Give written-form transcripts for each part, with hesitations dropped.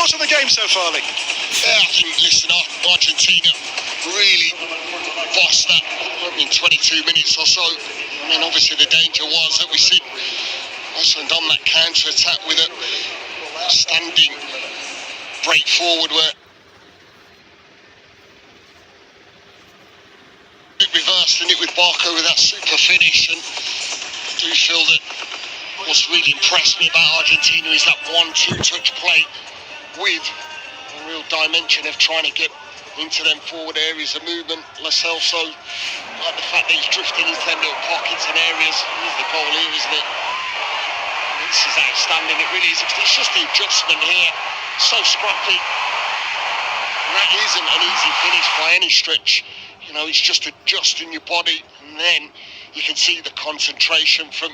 thoughts on the game so far, Lee? Yeah, I think, listen, Argentina really bossed that in 22 minutes or so. I mean, obviously the danger was that we see Iceland on that counter-attack with a standing break forward where reversing it with Barco with that super finish. And I do feel that what's really impressed me about Argentina is that 1-2 touch play with a real dimension of trying to get into them forward areas of movement. Lo Celso, like the fact that he's drifting into them little pockets and areas. Here's the goal here, isn't it? This is outstanding, it really is. It's just the adjustment here, so scrappy. And that isn't an easy finish by any stretch. You know, it's just adjusting your body, and then you can see the concentration from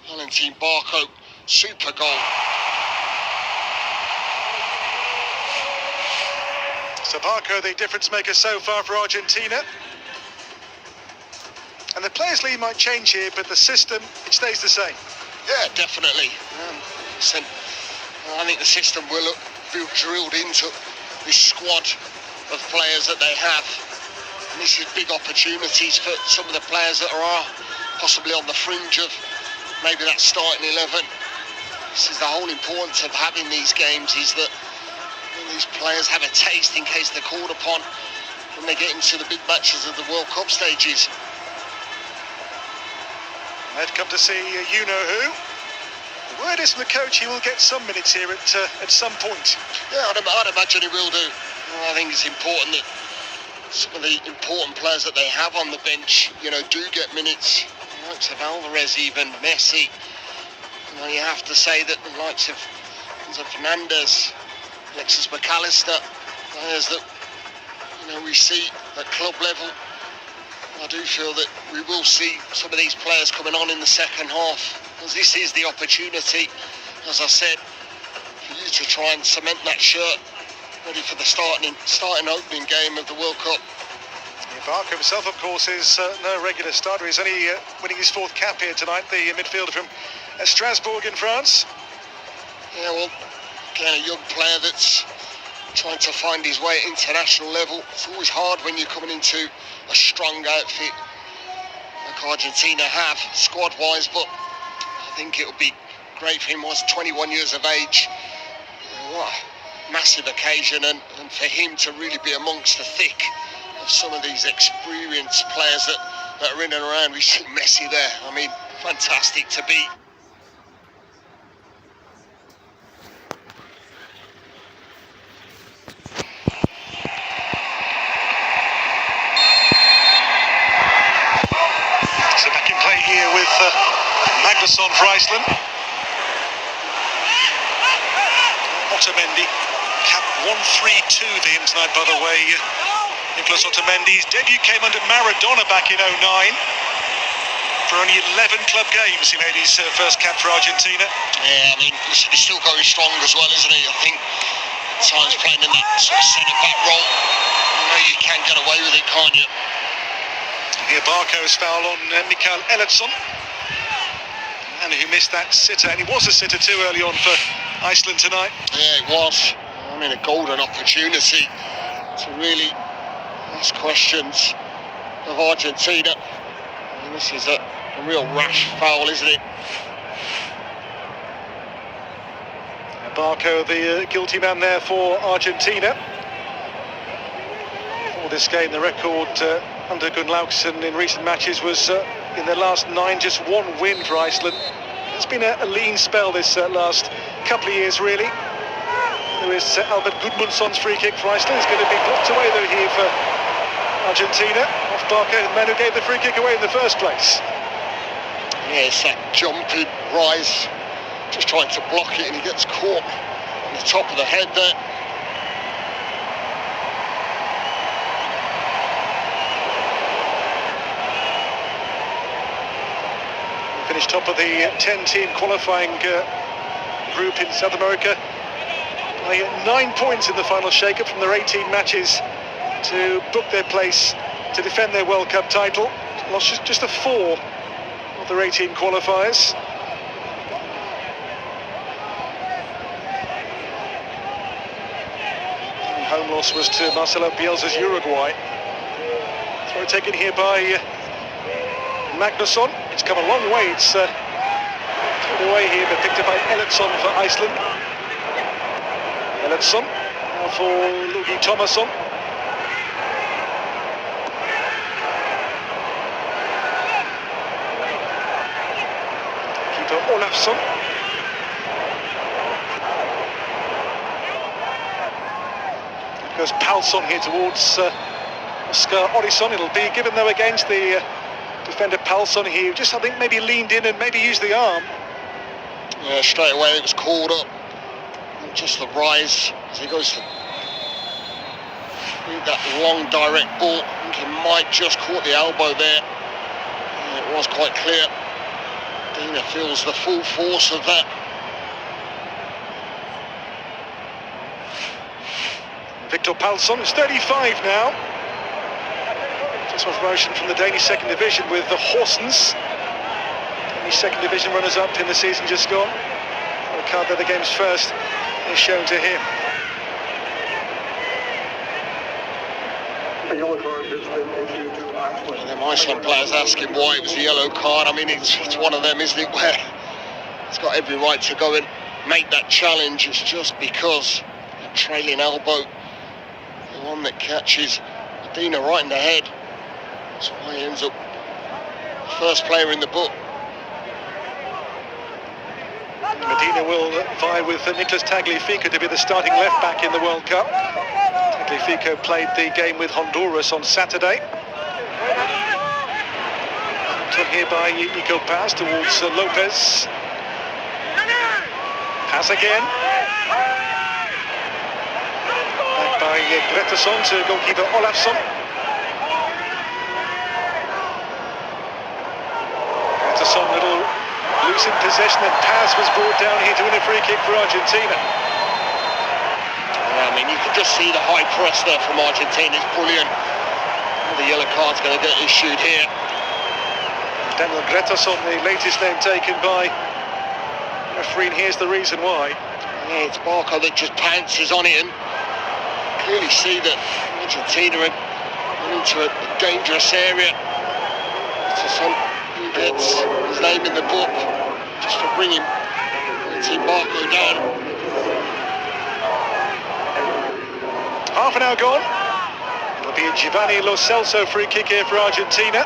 Valentin Barco. Super goal. So Barco, the difference maker so far for Argentina. And the players' lead might change here, but the system, it stays the same. Yeah, definitely. I think the system will be drilled into this squad of players that they have. And this is big opportunities for some of the players that are possibly on the fringe of maybe that starting 11. This is the whole importance of having these games, is that these players have a taste in case they're called upon when they get into the big matches of the World Cup stages. They've come to see you-know-who. The word is from the coach, he will get some minutes here at some point. Yeah, I'd imagine he will do. I think it's important that some of the important players that they have on the bench, you know, do get minutes. The likes of Alvarez, even Messi. You know, you have to say that the likes of Enzo Fernandez, Alexis McAllister, players that, you know, we see at club level. I do feel that we will see some of these players coming on in the second half, because this is the opportunity, as I said, for you to try and cement that shirt ready for the starting opening game of the World Cup. Yeah, Barco himself, of course, is no regular starter. He's only winning his 4th cap here tonight, the midfielder from Strasbourg in France. Yeah, well, again, a young player that's trying to find his way at international level. It's always hard when you're coming into a strong outfit like Argentina have, squad-wise, but I think it'll be great for him. Was 21 years of age. What a massive occasion, and for him to really be amongst the thick of some of these experienced players that are in and around. We see Messi there. I mean, fantastic to be. So back in play here with Magnusson for Iceland. Otamendi, cap 132 for him tonight, by the way. Nicolas Otamendi's debut came under Maradona back in 09. For only 11 club games, he made his first cap for Argentina. Yeah, I mean, listen, he's still going strong as well, isn't he? I think at times playing in that sort of centre-back role, you know, you can get away with it, can't you? Here Barco's foul on Mikael Ellertsson, and who missed that sitter, and he was a sitter too early on for Iceland tonight. Yeah, it was. I mean, a golden opportunity to really ask questions of Argentina. I mean, this is a real rash foul, isn't it? Barco, the guilty man there for Argentina. For this game, the record under Gunnlaugsson in recent matches was in their last 9, just 1 win for Iceland. It's been a lean spell this last couple of years, really. There is Albert Gudmundsson's free kick for Iceland. It's going to be blocked away though here for Argentina. Off Barco, the man who gave the free kick away in the first place. Yeah, it's that jumping rise, just trying to block it, and he gets caught on the top of the head there. Finished top of the 10-team qualifying group in South America by 9 points in the final shake-up from their 18 matches to book their place to defend their World Cup title. Lost just a 4 of their 18 qualifiers. home loss was to Marcelo Bielsa's Uruguay. Throw taken here by Magnusson. It's come a long way. It's taken away here, but picked up by Elliotson for Iceland. Elliotson now for Lugi Thomasson. Keeper Olafsson. Goes Palsson here towards Oscar Orisson. It'll be given though against the defender Palsson here. Just I think maybe leaned in and maybe used the arm. Yeah, straight away it was called up. And just the rise as he goes to that long direct ball. I think he might just caught the elbow there. And it was quite clear. Dina feels the full force of that. Victor Palsson is 35 now. Just one promotion from the Danish second division with the Horsens. Danish second division runners-up in the season just gone. The card that the game's first is shown to him. A yellow card has been issued to Iceland. The Iceland players asking why it was a yellow card. I mean, it's one of them, isn't it, where it's got every right to go and make that challenge. It's just because that trailing elbow, the one that catches Medina right in the head. That's why he ends up first player in the book. Medina will vie with Nicolas Tagliafico to be the starting left-back in the World Cup. Tagliafico played the game with Honduras on Saturday. Took here by Nico Paz towards Lopez. Pass again. Back by Gretason to goalkeeper Olafsson. Gretason little loose in possession, and Paz was brought down here to win a free kick for Argentina. I mean, you can just see the high press there from Argentina. It's brilliant. The yellow card's going to get issued here. Daniel Gretason, the latest name taken by referee, and here's the reason why. Yeah, it's Barco that just pounces on it, and clearly see that Argentina went into a dangerous area. Gretason gets his name in the book just for bringing Team Barco down. Half an hour gone. It'll be a Giovanni Lo Celso free kick here for Argentina.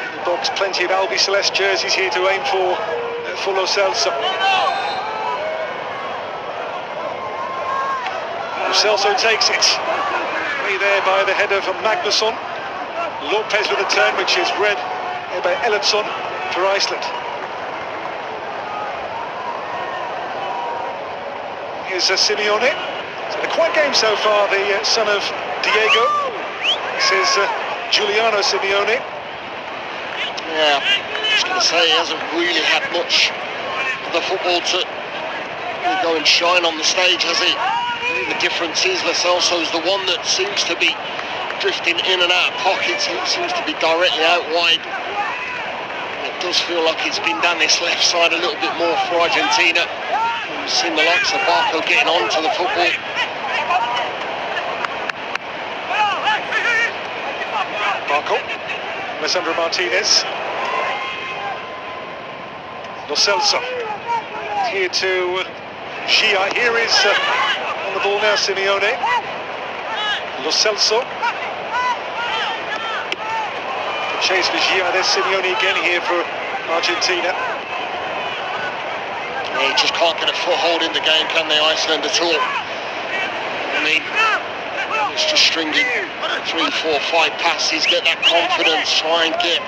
In the box, plenty of Albi Celeste jerseys here to aim for Lo Celso. Lo Celso takes it. Way there by the head of Magnusson. Lopez with a turn, which is read by Elliotson for Iceland. Here's Simeone. It's been a quiet game so far, the son of Diego. This is Giuliano Simeone. Yeah, just going to say he hasn't really had much of the football to really go and shine on the stage, has he? The difference is Lo Celso's the one that seems to be drifting in and out of pockets. He seems to be directly out wide. And it does feel like it's been down this left side a little bit more for Argentina. We've seen the likes of Barco getting onto the football. Barco, Alessandro Martinez. Lo Celso. Here to Gia. Here is on the ball now Simeone. Lo Celso. Chase for Gia. There's Simeone again here for Argentina. They just can't get a foothold in the game, can they, Iceland, at all? I mean, it's just stringing 3, 4, 5 passes, get that confidence, try and get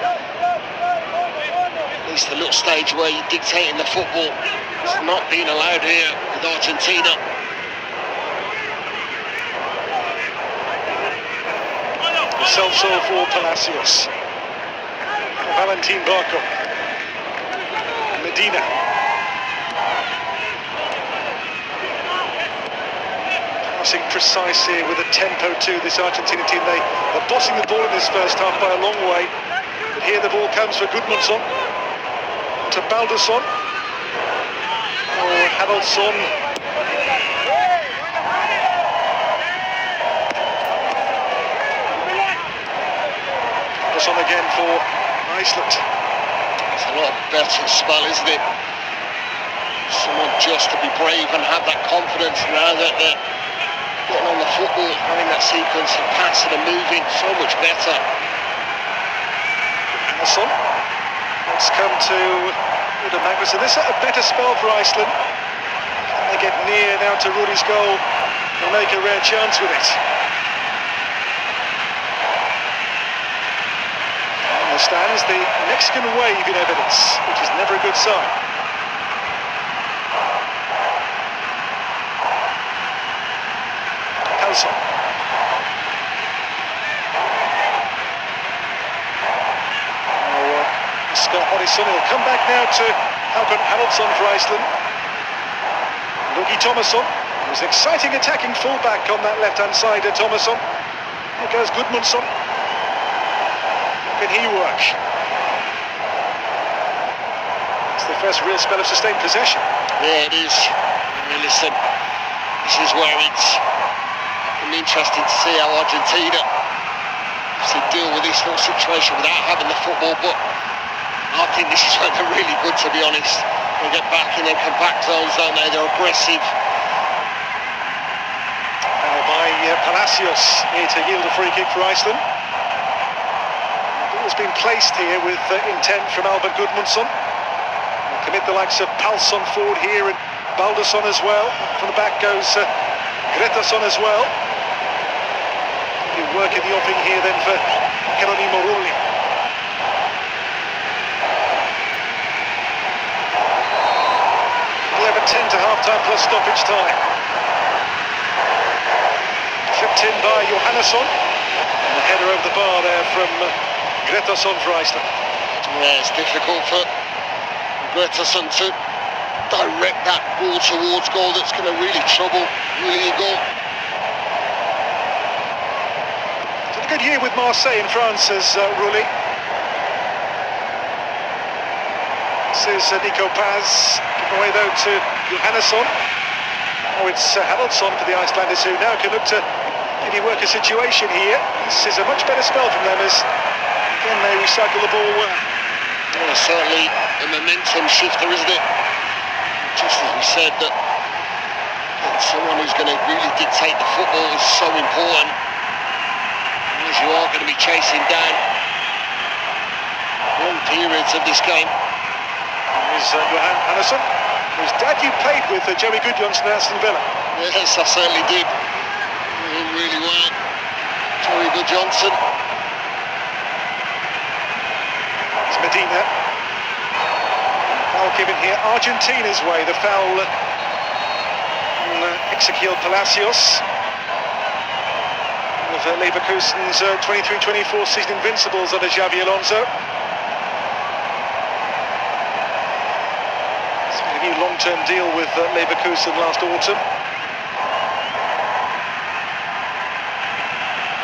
at least a little stage where you're dictating the football. It's not being allowed here with Argentina. Celso for Palacios. Valentin Barco. Medina. Passing precise here with a tempo to this Argentina team. They are bossing the ball in this first half by a long way. But here the ball comes for Gudmundsson. To Baldursson. Oh, Haraldsson. again for Iceland. It's a lot better spell, isn't it? Someone just to be brave and have that confidence now that they're getting on the football, having that sequence of passing and moving, so much better. Anderson. Let's come to Uda Magnussen. This is a better spell for Iceland. Can they get near now to Rudi's goal and make a rare chance with it? In the stands, the Mexican wave in evidence, which is never a good sign. Palsson. Scott Hodgson will come back now to Håkon Haraldsson for Iceland. Logi Thomasson, who's an exciting attacking fullback on that left-hand side of Thomasson. Here goes Gudmundsson. How can he work? It's the first real spell of sustained possession. Yeah, it is. I mean, listen, this is where it's interesting to see how Argentina to deal with this whole situation without having the football, but I think this is where they're really good, to be honest. They get back in their compact zones, don't they? They're aggressive. Now by Palacios here to yield a free kick for Iceland. The ball's been placed here with intent from Albert Gudmundsson. We'll commit the likes of Palsson forward here and Baldursson as well. From the back goes Gretarsson as well. Good work in the offing here then for Geronimo Rulli. 10 to half-time plus stoppage time. Tripped in by Johannesson. And the header over the bar there from Gretarsson for Iceland. Yeah, it's difficult for Gretarsson to direct that ball towards goal. That's going to really trouble Rulli goal. It's a good year with Marseille in France as Rulli. This is Nico Paz. Given away though to Johannesson. Oh, it's Haraldsson for the Icelanders, who now can look to really work a situation here. This is a much better spell from them as, again, they recycle the ball well. Well, certainly a momentum shifter, isn't it? Just as we said, that someone who's going to really dictate the football is so important, as you are going to be chasing down long periods of this game. Here's Johannesson, whose dad you played with, Joey Gudjohnsen at Aston Villa. Yes, I certainly did. Really well. Joey Gudjohnsen. It's Medina. Foul given here, Argentina's way. The foul on Ezequiel Palacios of Leverkusen's 23-24 season invincibles under Xabi Alonso. New long-term deal with Leverkusen last autumn.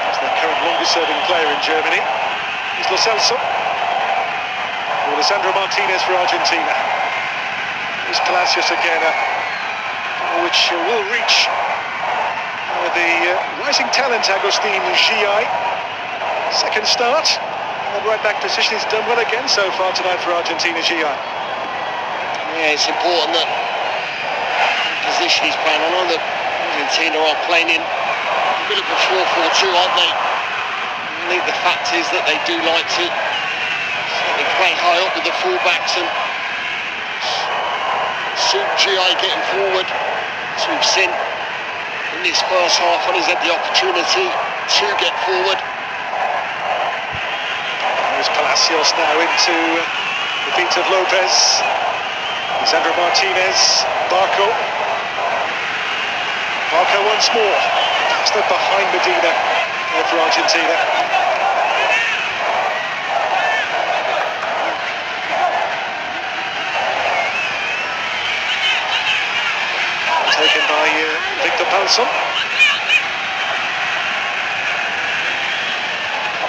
That's the current longest-serving player in Germany. Here's Lo Celso. For Lisandro Martinez for Argentina. Here's Palacios again, which will reach the rising talent Agustin Giai. Second start. And the right-back position is done well again so far tonight for Argentina, Giai. Yeah, it's important that the position he's playing. I know that Argentina are playing in a bit of a 4-4-2, aren't they? I think the fact is that they do like to certainly play high up with the fullbacks and suit GI getting forward, as we've seen in this first half when he's had the opportunity to get forward. There's Palacios now into the feet of Lopez. Lisandro Martinez, Barco once more, just up behind Medina there for Argentina. Taken by Victor Palsson.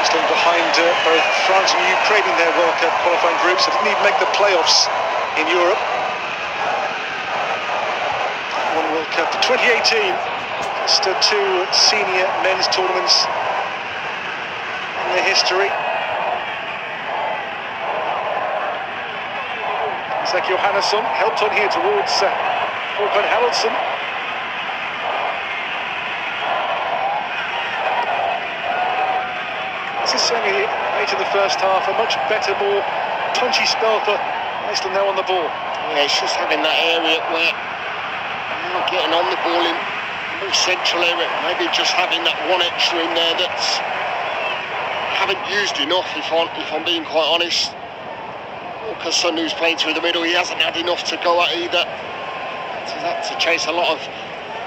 Still behind both France and Ukraine in their World Cup qualifying groups. They didn't even make the playoffs in Europe. One World Cup 2018, just two senior men's tournaments in their history. Sergio Hannesson helped on here towards Håkon Haraldsson. This is certainly late in the first half, a much better, more punchy spell for Iceland now on the ball. Yeah, it's just having that area where you're not getting on the ball in a more central area. Maybe just having that one extra in there that's haven't used enough, if I'm being quite honest. Åkesson, who's playing through the middle, he hasn't had enough to go at either. He's had to chase a lot of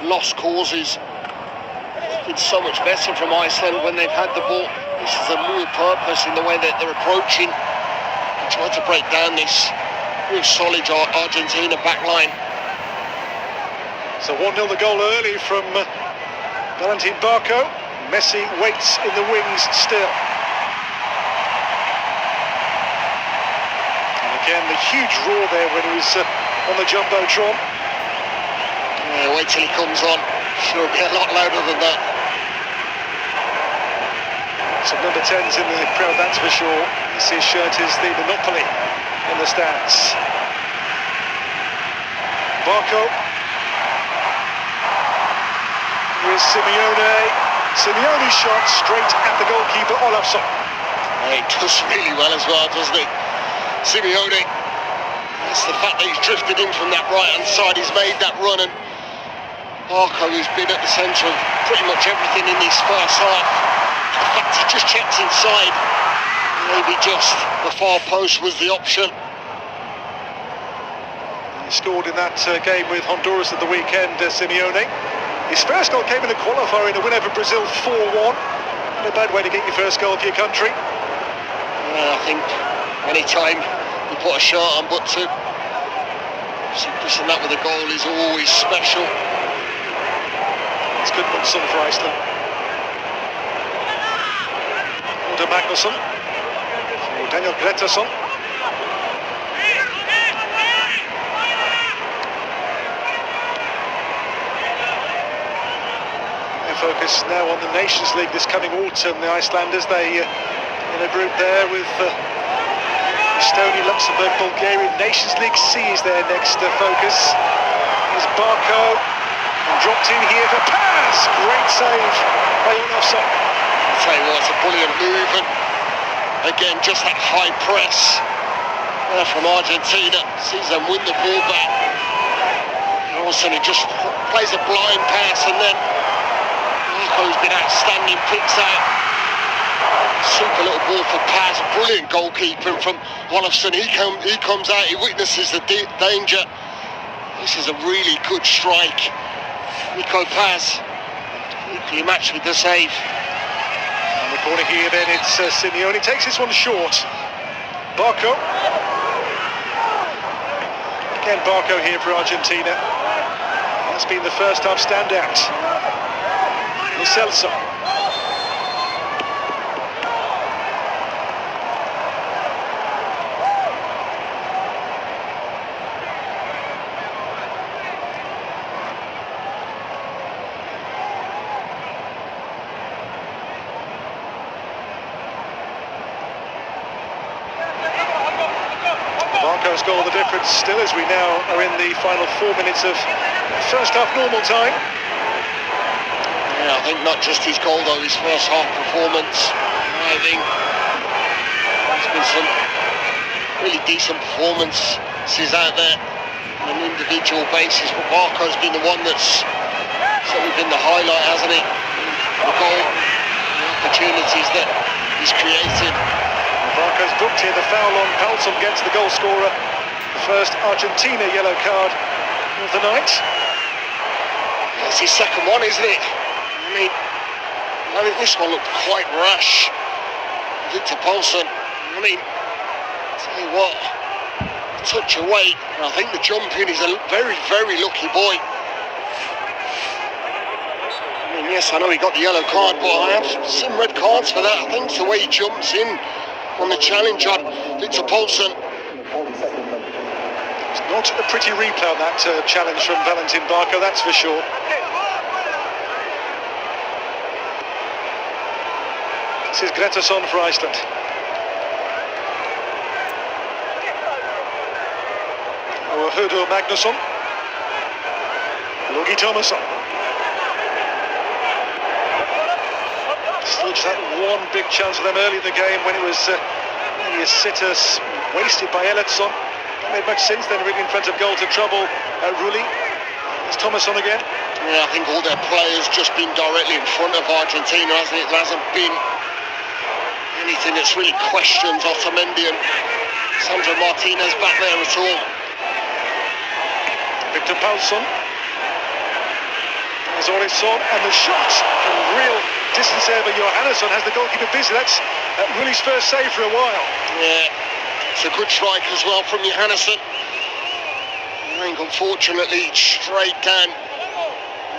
lost causes. It's been so much better from Iceland when they've had the ball. This is a real purpose in the way that they're approaching and trying to break down this real solid Argentina backline. So 1-0 the goal early from Valentin Barco. Messi waits in the wings still. Again, the huge roar there when he was on the Jumbotron. Yeah, wait till he comes on. Sure, be a lot louder than that. Some number 10s in the crowd, that's for sure. His shirt is the monopoly in the stands. Barco. Here's Simeone. Simeone's shot straight at the goalkeeper, Olafsson. Yeah, he does really well as well, doesn't he? Simeone, that's the fact that he's drifted in from that right-hand side, he's made that run, and Barco, who's been at the centre of pretty much everything in this first half, the fact he just checked inside, maybe just the far post was the option. He scored in that game with Honduras at the weekend, Simeone. His first goal came in a qualifier in a win over Brazil 4-1. Not a bad way to get your first goal for your country. Yeah, I think any time you put a shirt on but to pushing that with a goal is always special. It's good Magnusson for Iceland. Order Magnusson for Daniel Gretarsson. Their focus now on the Nations League this coming autumn. The Icelanders, they in a group there with Estonia, Luxembourg, Bulgaria. Nations League C is their next focus. Here's Barco, and dropped in here for pass. Great save by Olafsson. I'll tell you what, it's a brilliant move, and again, just that high press there from Argentina. Sees them win the ball back. And all of a sudden, he just plays a blind pass, and then Barco's been outstanding, picks out. Super little ball for Paz, brilliant goalkeeping from Olafsson. He comes out, he witnesses the danger. This is a really good strike. Nico Paz, equally matched with the save. On the corner here then, it's Simeone, takes this one short. Barco. Again, Barco here for Argentina. That's been the first half standout. Lo Celso. Barco's goal the difference still, as we now are in the final 4 minutes of first half normal time. Yeah, I think not just his goal though, his first half performance. I think there's been some really decent performances out there on an individual basis, but Barco's been the one that's certainly been the highlight, hasn't he? The goal, the opportunities that he's created. Barco's booked here, the foul on Palsson gets the goal scorer. The first Argentina yellow card of the night. That's his second one, isn't it? I think this one looked quite rash. Victor Palsson, I mean, tell you what, touch away, and I think the jump in is a very, very lucky boy. I mean, yes, I know he got the yellow card, but I have seen red cards for that. I think it's the way he jumps in on the challenge on Victor Palsson. It's not a pretty replay on that challenge from Valentin Barco, that's for sure. This is Gretarsson for Iceland. Hudo Magnusson. Logi Thomasson. Still just that one big chance for them early in the game when it was a sitter wasted by Elliotson. Not made much since then, really in front of goal to trouble Rulli. It's Thomasson again. Yeah, I think all their players just been directly in front of Argentina, hasn't it? There hasn't been anything that's really questioned Otamendi and Sandro Martinez back there at all. Victor Paulsson. There's Orisson, and the shot from real distance there, but Johannesson has the goalkeeper busy. That's Rulli's first save for a while. Yeah, it's a good strike as well from Johannesson. I think unfortunately straight down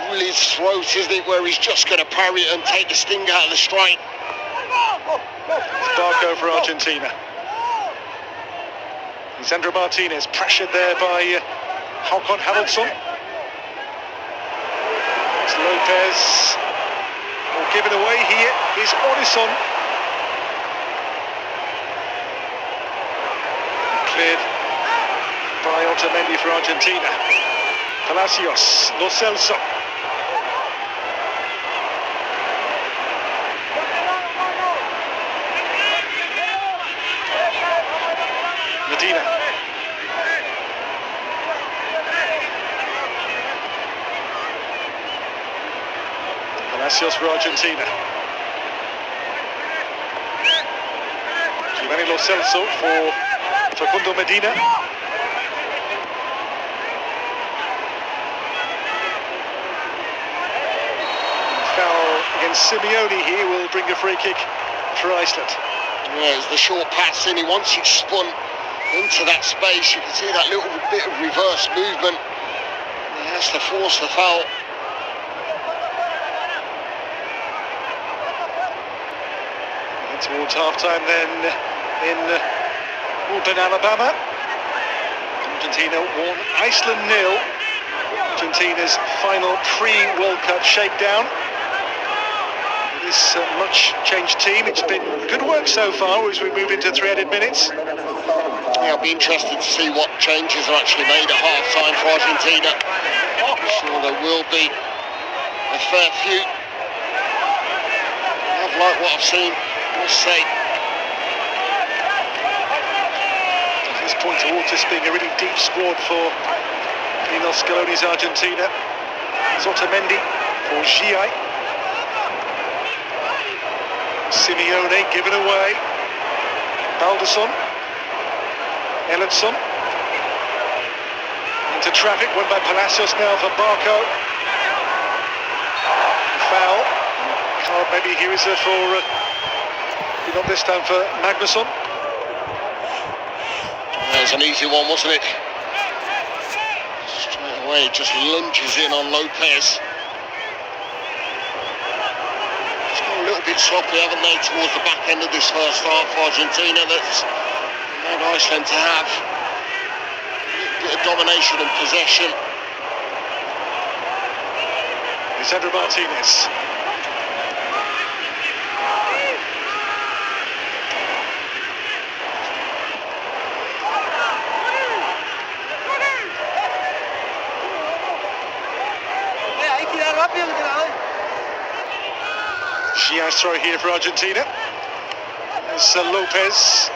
Rulli's throat, isn't it, where he's just going to parry it and take the sting out of the strike. Barco for Argentina. Sandro Martinez pressured there by Håkon Haraldsson. It's Lopez. Oh, given away here is Orisson. Cleared by Otamendi for Argentina. Palacios, Lo Celso. Medina. Palacios for Argentina. Giovanni Lo Celso for Facundo Medina. Foul against Simeone here will bring a free kick for Iceland. Yeah, it's the short pass in. Once it's spun into that space, you can see that little bit of reverse movement. He has to force the foul. And towards half-time then in Auburn, Alabama. Argentina won, Iceland 0. Argentina's final pre-World Cup shakedown. This much-changed team. It's been good work so far as we move into 300 minutes. Yeah, I'll be interested to see what changes are actually made at half-time for Argentina. I'm sure there will be a fair few. I've liked what I've seen, I must say. At this point towards this being a really deep squad for Lionel Scaloni's Argentina. Otamendi for Giai. Simeone given away. Baldason. Elliotson. Into traffic, won by Palacios now for Barco. Foul. Card maybe here is for, not this time for Magnusson. That was an easy one, wasn't it? Straight away, just lunges in on Lopez. A little bit sloppy, haven't they, towards the back end of this first half. Argentina, that's allowed Iceland to have a bit of domination and possession. Sandro Martinez. Giai's throw here for Argentina. There's Lopez.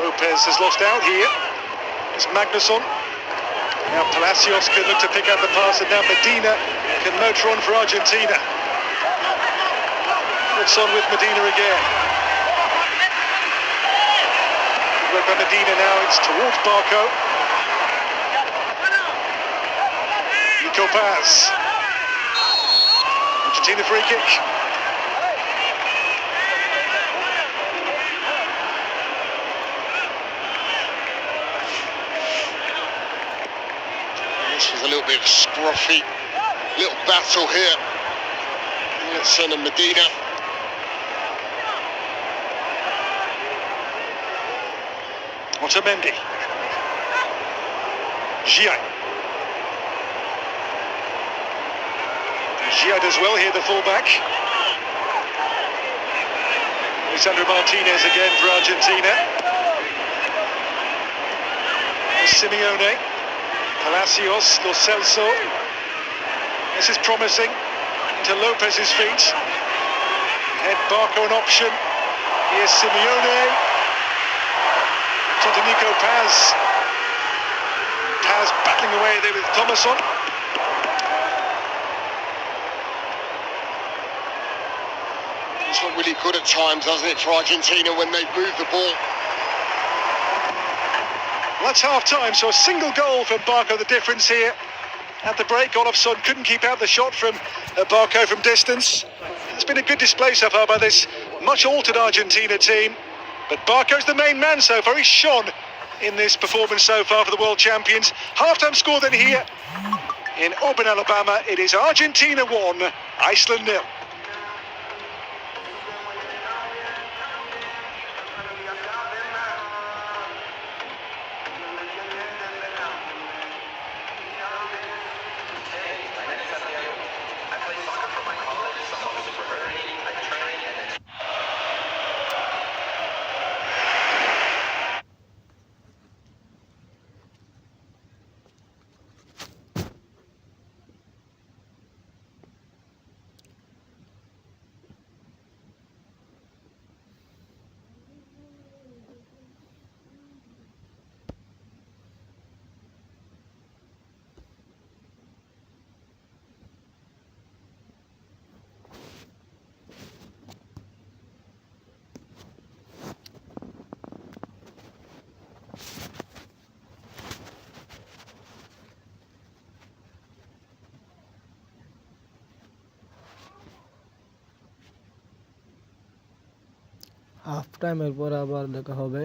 Lopez has lost out here. It's Magnusson. Now Palacios can look to pick out the pass, and now Medina can motor on for Argentina. It's on with Medina again. Good work by Medina now, it's towards Barco. Nico Paz. Argentina free kick. This was a little bit of a scruffy little battle here. Elliotson and Medina. Otamendi. Giai. Giai does well here, the fullback. Sandro Martinez again for Argentina. Here's Simeone, Palacios, Lo Celso. This is promising. Into Lopez's feet. Head Barco an option. Here's Simeone. To Nico Paz. Paz battling away there with Thomasson. It's not really good at times, doesn't it, for Argentina when they move the ball? Well, that's half-time, so a single goal from Barco, the difference here. At the break, Olofsson couldn't keep out the shot from Barco from distance. It's been a good display so far by this much-altered Argentina team. But Barco's the main man so far. He's shone in this performance so far for the world champions. Half-time score then here in Auburn, Alabama. It is Argentina 1, Iceland 0. Half টাইমের পর আবার দেখা হবে।